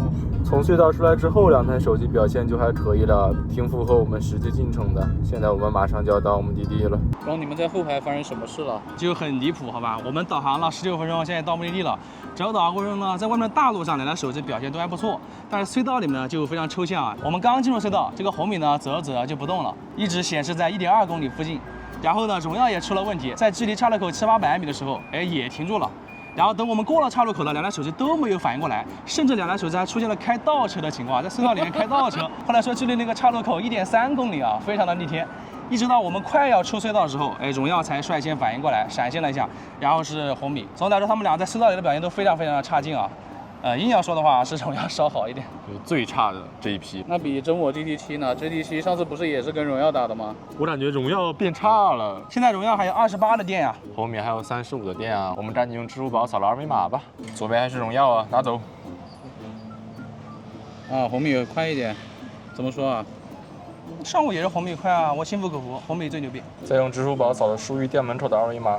从隧道出来之后，两台手机表现就还可以了，挺符合我们实际进程的。现在我们马上就要到目的地了。然后你们在后排发生什么事了？就很离谱，好吧？我们导航了16分钟，现在到目的地了。整个导航过程中呢，在外面大路上两台手机表现都还不错，但是隧道里面呢就非常抽象啊。我们刚进入隧道，这个红米呢走着走着就不动了，一直显示在1.2公里附近。然后呢，荣耀也出了问题，在距离岔路口700-800米的时候，也停住了。然后等我们过了岔路口呢，两台手机都没有反应过来，甚至两台手机还出现了开倒车的情况，在隧道里面开倒车。后来说距离那个岔路口1.3公里啊，非常的逆天。一直到我们快要出隧道的时候，荣耀才率先反应过来，闪现了一下，然后是红米。总体来说，他们俩在隧道里的表现都非常的差劲啊。硬要说的话，是荣耀稍好一点。最差的这一批。那比真我 GT7 呢？GT7 上次不是也是跟荣耀打的吗？我感觉荣耀变差了。现在荣耀还有28的电呀，红米还有35的电啊。我们赶紧用支付宝扫了2维码吧。左边还是荣耀啊，拿走。啊，红米快一点。怎么说啊？上午也是红米快啊，我心服口服，红米最牛逼。再用支付宝扫了疏于店门口的2维码。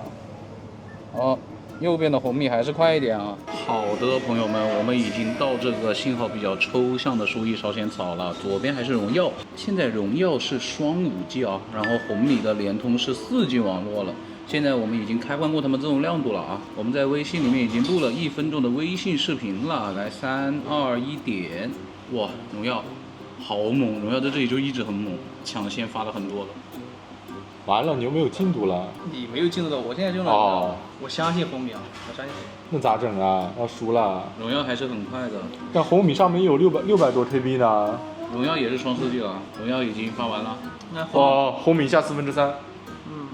哦，右边的红米还是快一点啊。好的，朋友们，我们已经到这个信号比较抽象的书艺朝鲜草了。左边还是荣耀，现在荣耀是双5G 啊，然后红米的联通是4G 网络了。现在我们已经开关过他们这种亮度了啊，我们在微信里面已经录了1分钟的微信视频了。来，3、2、1点，哇，荣耀好猛！荣耀在这里就一直很猛，抢先发了很多了。完了，你又没有进度了。你没有进入的，我现在就能。哦，我相信红米啊，我相信。那咋整啊？要输了。荣耀还是很快的，但红米上面有600多 KB 呢。荣耀也是双4G 了，荣耀已经发完了。哦，红米下3/4。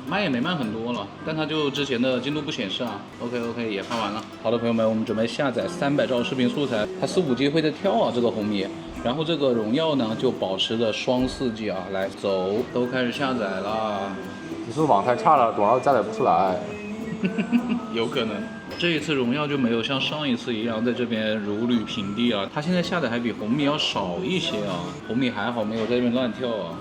慢也没慢很多了，但它就之前的进度不显示啊。OK 也发完了。好的，朋友们，我们准备下载300兆视频素材，它4、5G 会在跳啊，这个红米。然后这个荣耀呢就保持着双4G 啊，来走，都开始下载了。你是不是网太差了，短路下载不出来？有可能。这一次荣耀就没有像上一次一样在这边如履平地啊，它现在下载还比红米要少一些啊。红米还好没有在这边乱跳啊。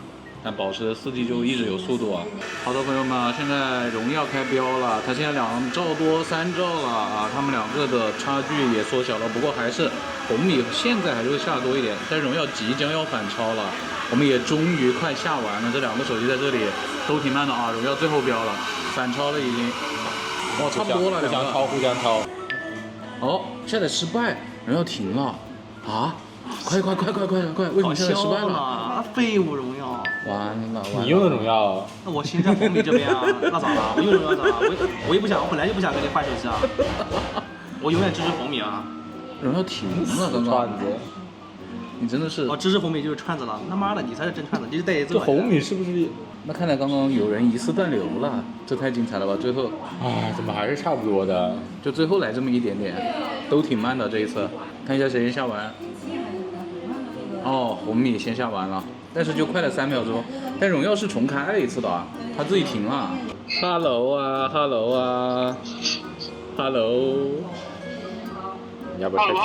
但保持的4G 就一直有速度啊。好的，朋友们，现在荣耀开标了，它现在2兆多3兆了啊，他们两个的差距也缩小了，不过还是红米现在还是会下多一点，但荣耀即将要反超了，我们也终于快下完了，这两个手机在这里都挺慢的啊，荣耀最后标了，反超了已经，哇，差不多了，互相超。哦，下载失败，荣耀停了啊！快！为什么现在失败了？废物荣耀！完了！你用的荣耀？那我心在红米这边啊，那咋了？我用荣耀咋了？我也不想，我本来就不想跟你换手机啊。我永远支持红米啊。荣耀停了，刚刚。串子。你真的是。我支持红米就是串子了，他妈的你才是真串子，你是带这红米是不是？那看来刚刚有人疑似断流了，这太精彩了吧！最后，哎，怎么还是差不多的？就最后来这么一点点，都挺慢的这一次。看一下谁先下完。哦，红米先下完了，但是就快了3秒钟。但荣耀是重开了一次的啊，他自己停了。Hello 啊 ，Hello。你要不要开机？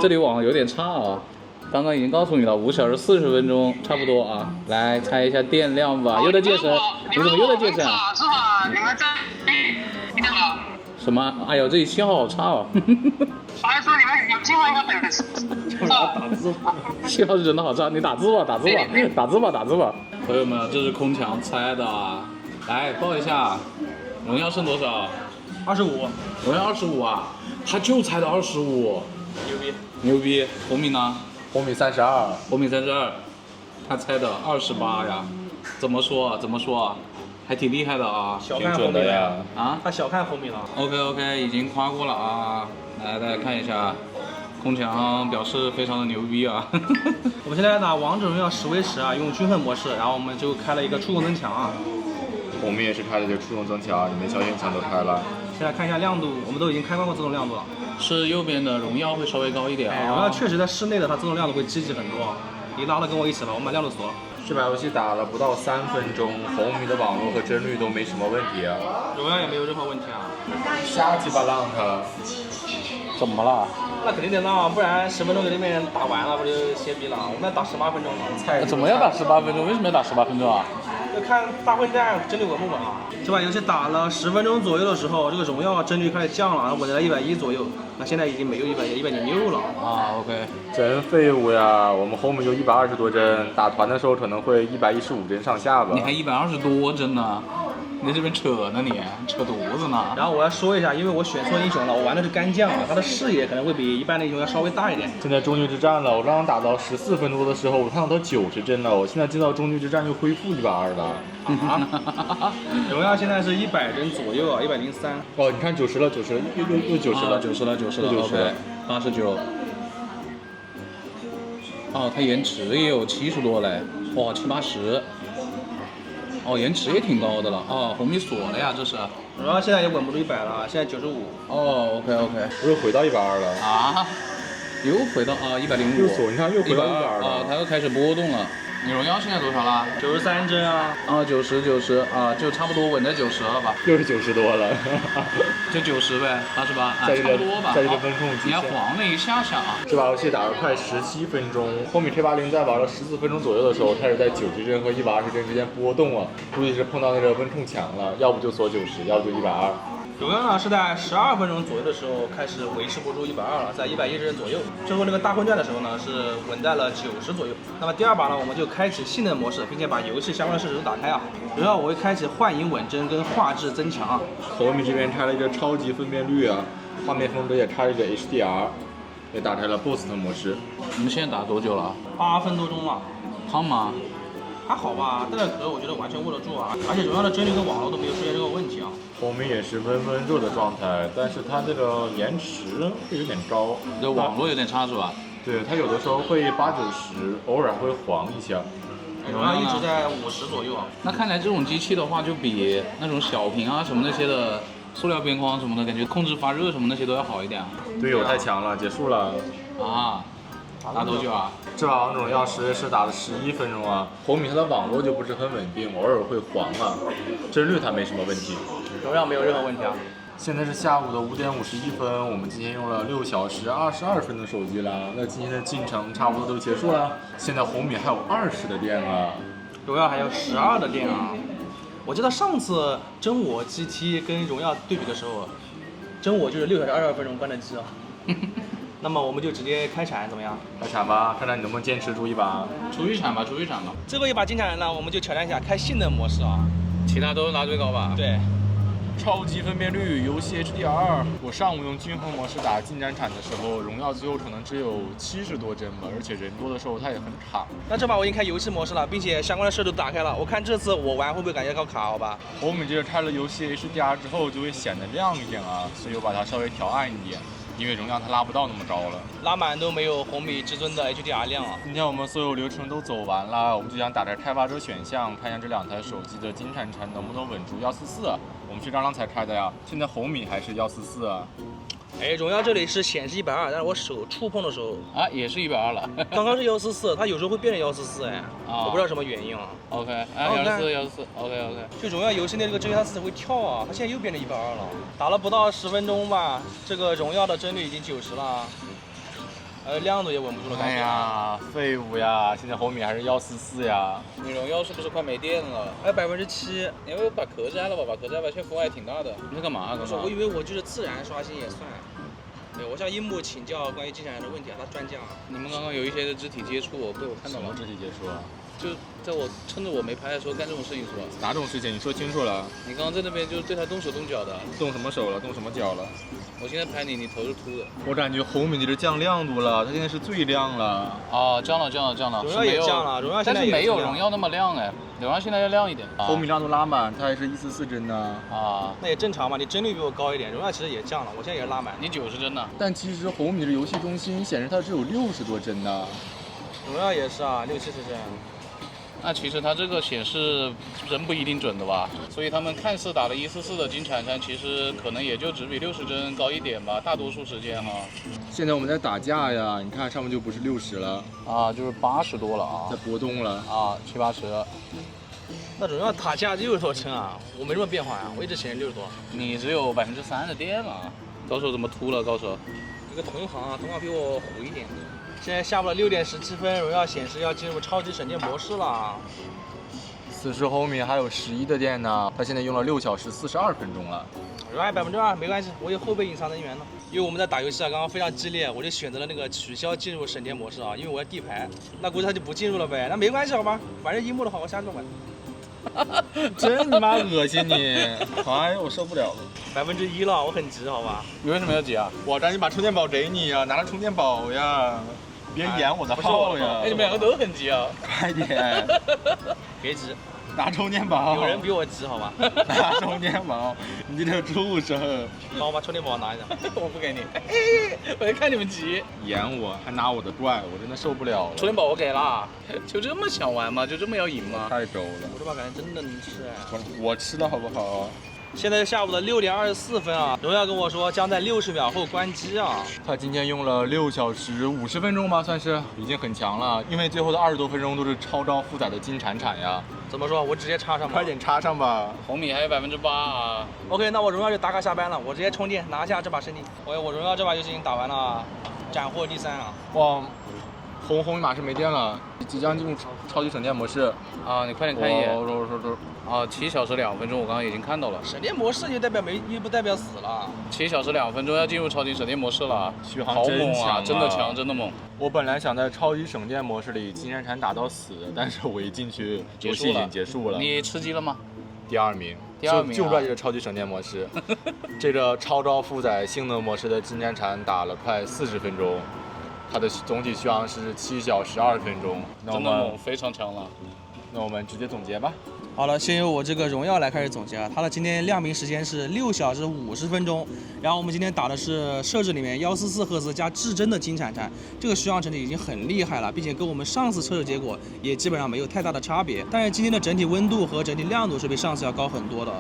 这里网有点差啊，刚刚已经告诉你了，5小时40分钟差不多啊。来猜一下电量吧，又在健身，你怎么又在健身啊？你们这什么？哎呦，这里信号好差哦。还说你们有进入一个本事。信号是真的好差，你打字吧。朋友们，这是空墙猜的啊，来报一下，荣耀剩多少？25。荣耀25啊，他就猜的25。牛逼！红米呢？红米32。红米32，他猜的28呀。怎么说？还挺厉害的啊，小看红米了呀！啊，他小看红米了。OK， 已经夸过了啊。来，大家看一下，空墙表示非常的牛逼啊。我们现在打王者荣耀10v10啊，用均衡模式，然后我们就开了一个触控增强啊。我们也是开了这个触控增强，你们消音墙都开了。现在看一下亮度，我们都已经开关过自动亮度了。是右边的荣耀会稍微高一点啊。荣耀确实在室内的它自动亮度会积极很多。你拉了跟我一起了，我们把亮度锁了。这把游戏打了不到3分钟，红米的网络和帧率都没什么问题啊。荣耀也没有任何问题啊。瞎鸡巴浪它。怎么了？那肯定得浪，不然10分钟给对面打完了，不就歇逼了？我们要打18分钟了。怎么要打18分钟？为什么要打18分钟啊？要看大混战帧率稳不稳啊。这把游戏打了10分钟左右的时候，这个荣耀帧率开始降了，稳在了110左右。那现在已经没有100，106了。啊，OK。真废物呀！我们红米就120多帧，打团的时候可能会115帧上下吧。你还120多帧呢？你在这边扯呢你，扯犊子呢。然后我要说一下，因为我选错英雄了，我玩的是干将，他的视野可能会比一般的英雄要稍微大一点。现在中距之战了，我刚刚打到14分多的时候，我看到它90帧了，我现在进到中距之战又恢复120了。啊！荣耀现在是100帧左右啊，103。哦，你看90了，又90了，90了，OK， 89。哦，它延迟也有70多嘞，哇，70、80。哦，延迟也挺高的了。哦，红米锁了呀，这是。荣耀现在也稳不住100了，现在95。哦，OK。我又回到120了。啊？又回到105。又锁，你看又回到120了。啊，它又开始波动了。你荣耀现在多少了？93帧啊。啊，90啊，就差不多稳在90了吧？又是90多了。就90呗，88啊，差不多吧。在这个分控你还晃了一下啊。这把游戏打了快17分钟，红米 K80在玩了14分钟左右的时候，开始在90帧和120帧之间波动啊，估计是碰到那个温控墙了，要不就锁90，要不就120。荣耀呢是在12分钟左右的时候开始维持不住120了，在110帧左右。最后那个大混战的时候呢是稳在了90左右。那么第二把呢，我们就开启性能模式，并且把游戏相关的设置都打开啊。荣耀我会开启幻影稳帧跟画质增强啊。红米这边开了一个超级分辨率啊，画面峰值也开了一个 HDR， 也打开了 Boost 模式。你们现在打多久了？8分多钟了。胖吗？还好吧，带着壳我觉得完全握得住啊，而且荣耀的帧率跟网络都没有出现这个问题啊。红米也是温热的状态，但是它这个延迟会有点高，这网络有点差是吧？对，它有的时候会80、90，偶尔会黄一下。荣耀一直在50左右啊。那看来这种机器的话，就比那种小屏啊什么那些的塑料边框什么的，感觉控制发热什么那些都要好一点。队友太强了，结束了。啊。打多久啊？这把王者荣耀是打了11分钟啊。红米它的网络就不是很稳定，偶尔会黄啊。帧率它没什么问题。荣耀没有任何问题啊。现在是下午的5点51分，我们今天用了6小时22分的手机了。那今天的进程差不多都结束了。现在红米还有20的电啊，荣耀还有12的电啊。我记得上次真我 GT 跟荣耀对比的时候，真我就是6小时22分钟关的机啊。那么我们就直接开铲怎么样？开铲吧，看看你能不能坚持住一把。出去铲吧。最后一把金铲呢，我们就挑战一下开性能模式啊，其他都拿最高吧。对。超级分辨率，游戏 HDR。我上午用均衡模式打近战铲的时候，荣耀最后可能只有70多帧吧，而且人多的时候它也很卡。那这把我已经开游戏模式了，并且相关的设置都打开了。我看这次我玩会不会感觉到卡？好吧。红米这个开了游戏 HDR 之后就会显得亮一点啊，所以我把它稍微调暗一点。因为容量它拉不到那么高了，拉满都没有红米至尊的 HDR 亮啊。今天我们所有流程都走完了，我们就想打开开发者选项，看一下这2台手机的金铲铲能不能稳住144。我们是刚刚才开的呀，现在红米还是144啊。哎，荣耀这里是显示120，但是我手触碰的时候啊也是120了。刚刚是144，它有时候会变成144，哎，我不知道什么原因啊。OK， 144，OK。就荣耀游戏内这个帧率它自己会跳啊，它现在又变成120了。打了不到10分钟吧，这个荣耀的帧率已经90了，亮度也稳不住了。哎呀，废物呀！现在红米还是144呀。你荣耀是不是快没电了？还有7%。你要不把壳摘了吧？把壳摘吧，现在幅还挺大的。你在干嘛？不是，我以为我就是自然刷新也算。对，我向樱木请教关于金铲的问题啊，他专家。你们刚刚有一些的肢体接触，被我看到了。什么肢体接触啊？就在我趁着我没拍的时候干这种事情是吧？哪种事情？你说清楚了。你刚刚在那边就是对他动手动脚的。动什么手了？动什么脚了？我现在拍你，你头是秃的。我感觉红米是降亮度了，它现在是最亮了。啊，降了。荣耀也降了，荣耀现在但是没有荣耀那么亮哎，荣耀现在要亮一点。红米亮度拉满，它还是144帧呢。啊，那也正常嘛，你帧率比我高一点，荣耀其实也降了，我现在也是拉满。你90帧呢？但其实红米的游戏中心显示它只有60多帧呢。荣耀也是啊，60、70帧。那其实它这个显示真不一定准的吧，所以他们看似打了144的金铲铲，其实可能也就只比60帧高一点吧，大多数时间哈。现在我们在打架呀，你看上面就不是60了啊，就是80多了啊，在波动了啊，70、80。那荣耀打架60多帧啊，我没什么变化呀，我一直显示60多。你只有3%的电嘛？高手怎么秃了？高手？一个同行比我虎一点。现在下午了6点17分，荣耀显示要进入超级省电模式了。此时红米还有11的电呢，它现在用了6小时42分钟了。荣耀2%没关系，我有后备隐藏能源呢。因为我们在打游戏啊，刚刚非常激烈，我就选择了那个取消进入省电模式啊，因为我要地牌，那估计他就不进入了呗。那没关系，好吧，反正樱木的话我瞎撞吧。真他妈恶心你！哎呦，我受不了了。1%了，我很急，好吧？你为什么要急啊？我赶紧把充电宝给你呀，拿着充电宝呀，别演我的号呀！哎，你们两个都很急啊！快点，别急，拿充电宝。有人比我急，好吧？拿充电宝，你这个畜生！帮我把充电宝拿一下。我不给你，我就看你们急。演我还拿我的怪，我真的受不了了。充电宝我给了，就这么想玩吗？就这么要赢吗？太轴了，我这把感觉真的能吃哎。我吃了好不好？现在是下午的6点24分啊，荣耀跟我说将在60秒后关机啊。他今天用了6小时50分钟吧，算是已经很强了。因为最后的20多分钟都是超招负载的金铲铲呀。怎么说？我直接插上吧。快点插上吧。红米还有8%啊！ OK，那我荣耀就打卡下班了，我直接充电拿下这把胜利。我荣耀这把游戏已经打完了啊，斩获第3啊。哇，红马是没电了，即将进入超级省电模式。啊，你快点看一眼。说。啊，7小时2分钟，我刚刚已经看到了。省电模式就代表没，又不代表死了。7小时2分钟要进入超级省电模式了，续航好真强猛啊！真的强，真的猛。我本来想在超级省电模式里金铲铲打到死，但是我一进去，游戏已经结束了。你吃鸡了吗？第2名。第2名、啊、就在这个超级省电模式，这个超招负载性能模式的金铲铲打了快40分钟，它的总体续航是7小时2分钟。真的猛，非常强了。那我们直接总结吧。好了，先由我这个荣耀来开始总结啊。它的今天亮屏时间是6小时50分钟，然后我们今天打的是设置里面144赫兹加至臻的金铲铲，这个续航成绩已经很厉害了，并且跟我们上次测试结果也基本上没有太大的差别。但是今天的整体温度和整体亮度是比上次要高很多的，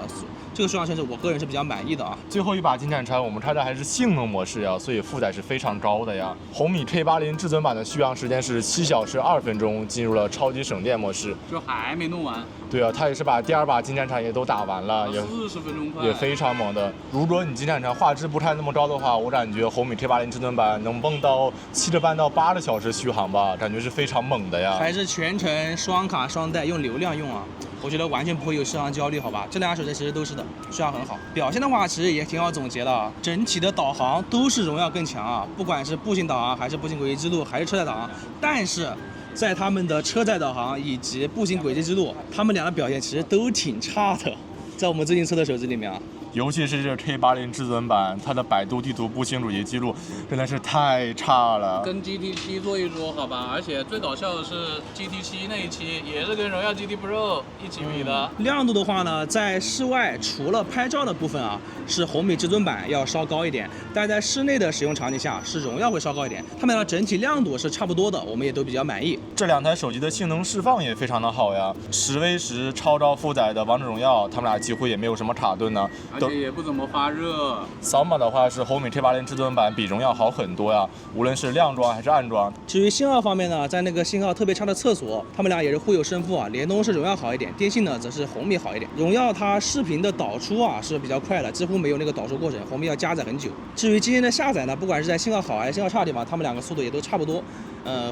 这个续航成绩我个人是比较满意的啊。最后一把金铲铲我们开的还是性能模式呀，所以负载是非常高的呀。红米 K80至尊版的续航时间是7小时2分钟，进入了超级省电模式，就还没弄完。对啊，他也是把第2把金铲铲也都打完了，也40分钟快，也非常猛的。如果你金铲铲画质不太那么高的话，我感觉红米 K80至尊版能蹦到7个半到8个小时续航吧，感觉是非常猛的呀。还是全程双卡双待，用流量用啊，我觉得完全不会有续航焦虑，好吧？这2个手机其实都是的，续航很好。表现的话其实也挺好总结的啊，整体的导航都是荣耀更强啊，不管是步行导航还是步行轨迹之路还是车载导航，但是在他们的车载导航以及步行轨迹之路，他们俩的表现其实都挺差的，在我们最近测的手机里面啊。尤其是这个 K80至尊版，它的百度地图步行轨迹记录真的是太差了。跟 GT7做一桌好吧，而且最搞笑的是 GT7那一期也是跟荣耀 GT Pro 一起比的。亮度的话呢，在室外除了拍照的部分啊，是红米至尊版要稍高一点，但在室内的使用场景下是荣耀会稍高一点。它们俩整体亮度是差不多的，我们也都比较满意。这2台手机的性能释放也非常的好呀，10v10超高负载的王者荣耀，它们俩几乎也没有什么卡顿呢。而且也不怎么发热。扫码的话是红米 K80至尊版比荣耀好很多呀，无论是亮装还是暗装。至于信号方面呢，在那个信号特别差的厕所，他们俩也是互有胜负啊。联通是荣耀好一点，电信呢则是红米好一点。荣耀它视频的导出啊是比较快的，几乎没有那个导出过程，红米要加载很久。至于今天的下载呢，不管是在信号好还是信号差的地方，他们两个速度也都差不多。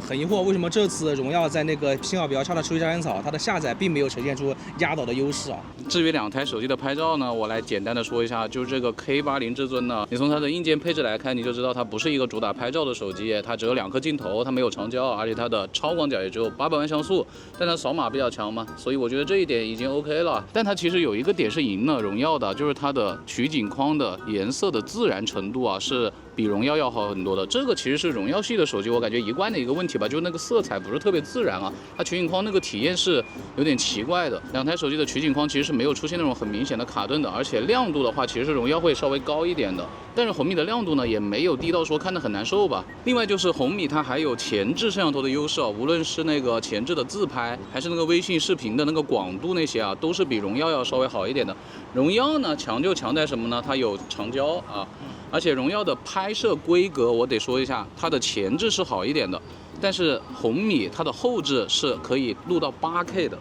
很疑惑为什么这次荣耀在那个信号比较差的初级扎根草，它的下载并没有呈现出压倒的优势啊。至于2台手机的拍照呢，我来简单的说一下，就是这个 K80至尊呢，你从它的硬件配置来看，你就知道它不是一个主打拍照的手机，它只有2颗镜头，它没有长焦，而且它的超广角也只有800万像素，但它扫码比较强嘛，所以我觉得这一点已经 OK 了。但它其实有一个点是赢了荣耀的，就是它的取景框的颜色的自然程度啊是比荣耀要好很多的。这个其实是荣耀系的手机我感觉一贯的一个问题吧，就是那个色彩不是特别自然啊，它取景框那个体验是有点奇怪的。2台手机的取景框其实是没有出现那种很明显的卡顿的，而且亮度的话其实是荣耀会稍微高一点的，但是红米的亮度呢也没有低到说看得很难受吧。另外就是红米它还有前置摄像头的优势啊，无论是那个前置的自拍，还是那个微信视频的那个广度那些啊，都是比荣耀要稍微好一点的。荣耀呢强就强在什么呢？它有长焦啊，而且荣耀的拍摄规格我得说一下，它的前置是好一点的，但是红米它的后置是可以录到8K 的，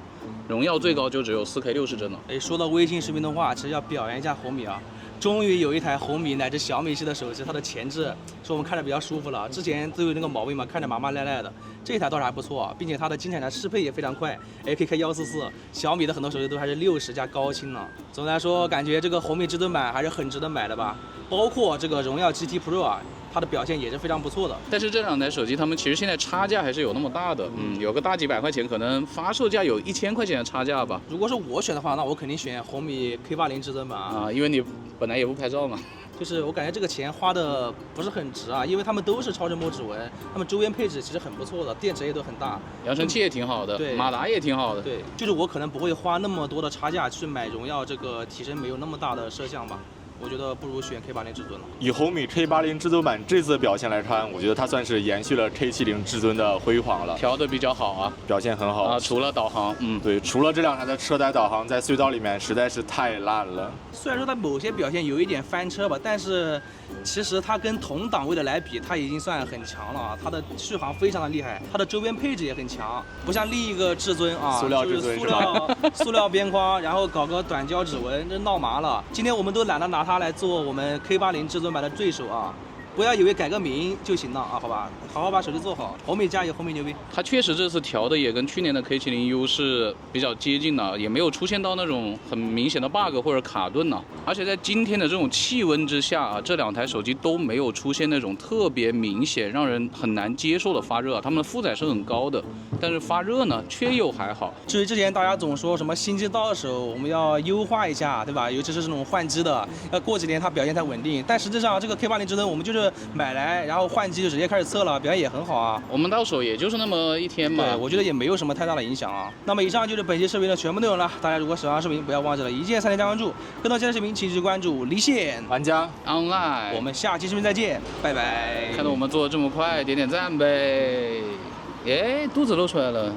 荣耀最高就只有4K 60帧了。说到微信视频的话，其实要表扬一下红米啊。终于有一台红米乃至小米系的手机，它的前置是我们看着比较舒服了。之前都有那个毛病嘛，看着麻麻赖赖的。这一台倒是还不错，并且它的金闪闪适配也非常快，AKK 144。小米的很多手机都还是60加高清呢。总的来说，感觉这个红米至尊版还是很值得买的吧。包括这个荣耀 GT Pro 啊，它的表现也是非常不错的。但是这两台手机，它们其实现在差价还是有那么大的，有个大几百块钱，可能发售价有1000块钱的差价吧。如果是我选的话，那我肯定选红米 K80至尊版啊，因为你本来也不拍照嘛。就是我感觉这个钱花的不是很值啊，因为他们都是超声波指纹，他们周边配置其实很不错的，电池也都很大，扬声器也挺好的，对，马达也挺好的，对，就是我可能不会花那么多的差价去买荣耀这个提升没有那么大的摄像吧。我觉得不如选 K80至尊了。以红米 K80至尊版这次的表现来看，我觉得它算是延续了 K70至尊的辉煌了，调的比较好啊，表现很好啊，除了导航，对，除了这两台的车载导航在隧道里面实在是太烂了。虽然说它某些表现有一点翻车吧，但是其实它跟同档位的来比，它已经算很强了啊。它的续航非常的厉害，它的周边配置也很强，不像另一个至尊啊，塑料至尊就是塑料边框，然后搞个短焦指纹，这闹麻了。今天我们都懒得拿它来做我们 K80至尊版的对手啊。不要以为改个名就行了啊，好吧，好好把手机做好。红米加油，红米牛逼！它确实这次调的也跟去年的 K70U 是比较接近的，也没有出现到那种很明显的 bug 或者卡顿呢。而且在今天的这种气温之下啊，这两台手机都没有出现那种特别明显让人很难接受的发热，它们的负载是很高的，但是发热呢却又还好。至于之前大家总说什么新机到手我们要优化一下，对吧？尤其是这种换机的，要过几年它表现才稳定。但实际上这个 K80至尊我们就是买来，然后换机就直接开始测了，表现也很好啊。我们到手也就是那么1天嘛，对，我觉得也没有什么太大的影响啊。那么以上就是本期视频的全部内容了。大家如果喜欢视频，不要忘记了一键3连加关注。更多精彩视频，请继续关注离线玩家 online。我们下期视频再见，拜拜。看到我们做的这么快，点点赞呗。耶，肚子露出来了。